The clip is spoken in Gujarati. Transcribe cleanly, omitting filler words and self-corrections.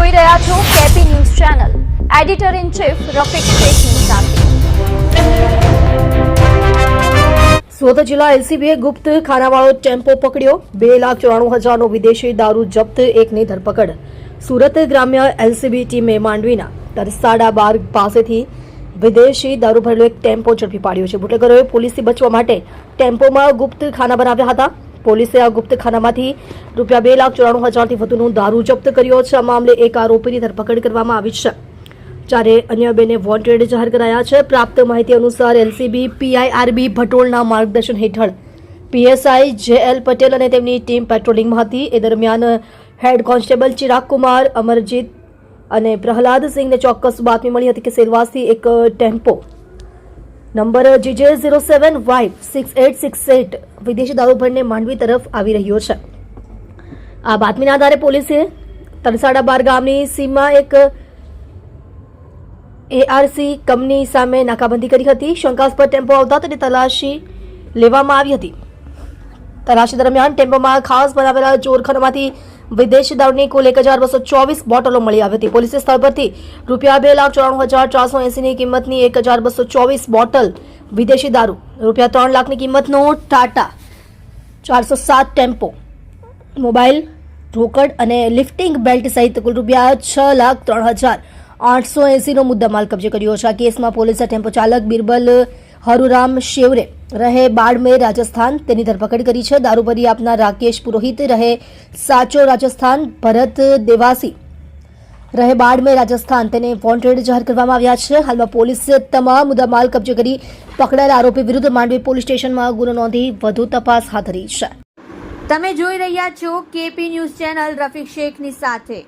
જોઈ રહ્યા છો KP news channel. Editor in chief Rafiq શેખની સાથે. સુરત જિલ્લા એલસીબીએ ગુપ્ત ખાનાવાળો ટેમ્પો પકડ્યો. 2,94,000નો વિદેશી દારૂ જપ્ત, એકની ધરપકડ. સુરત ગ્રામ્ય એલસીબી ટીમે માંડવીના તરસાડા બાર પાસેથી વિદેશી દારૂ ભરેલો એક ટેમ્પો ઝડપી પાડ્યો છે. બુટલેગરોએ પોલીસથી બચવા માટે ટેમ્પોમાં ગુપ્ત ખાના બનાવ્યા હતા. પોલીસે આ ગુપ્ત ખાનામાંથી ₹2,94,000થી વધુનો દારૂ જપ્ત કર્યો છે. આ મામલે એક આરોપીની ધરપકડ કરવામાં આવી છે, જ્યારે અન્ય બેને વોન્ટેડ જાહેર કરાયા છે. પ્રાપ્ત માહિતી અનુસાર એલસીબી પીઆઈઆરબી ભટોળના માર્ગદર્શન હેઠળ પીએસઆઈ જેએલ પટેલ અને તેમની ટીમ પેટ્રોલિંગમાં હતી. એ દરમિયાન હેડ કોન્સ્ટેબલ ચિરાગ કુમાર, અમરજીત અને પ્રહલાદ સિંહને ચોક્કસ બાતમી મળી હતી કે સેલવાસથી એક ટેમ્પો નંબર GJ07Y6868 વિદેશી દારૂ ભરીને માંડવી તરફ આવી રહ્યો છે. આ બાતમીના આધારે પોલીસે તરસાડા બાર ગામની સીમમાં એક એઆરસી કંપની સામે નાકાબંધી કરી હતી. શંકાસ્પદ ટેમ્પો આવતા તેની તલાશી લેવામાં આવી હતી. તલાશી દરમિયાન ટેમ્પોમાં ખાસ બનાવેલા ચોરખાનામાંથી વિદેશી દારૂની કુલ 1,224 બોટલો મળી આવી હતી. પોલીસે સ્થળ પરથી ₹2,94,480ની કિંમતની 1,224 બોટલ વિદેશી દારૂ, ₹3 લાખની કિંમતનો ટાટા 407 ટેમ્પો, મોબાઈલ, રોકડ અને લિફ્ટિંગ બેલ્ટ સહિત કુલ ₹6,03,880નો મુદ્દામાલ કબજે કર્યો છે. આ કેસમાં પોલીસે ટેમ્પો ચાલક બિરબલ હરુરામ શેવરે રહે બાડમેર રાજસ્થાન તેની ધરપકડ કરી છે. દારૂ ભરી આપનાર રાકેશ પુરોહિત રહે સાચો રાજસ્થાન, ભરત દેવાસી રહે બાડમેર રાજસ્થાન તેને વોન્ટેડ જાહેર કરવામાં આવ્યા છે. હાલમાં પોલીસે તમામ મુદ્દામાલ કબજે કરી પકડાયેલા આરોપી વિરુદ્ધ માંડવી પોલીસ સ્ટેશનમાં ગુનો નોંધી વધુ તપાસ હાથ ધરી છે. તમે જોઈ રહ્યા છો કેપી ન્યૂઝ ચેનલ રફીક શેખની સાથે.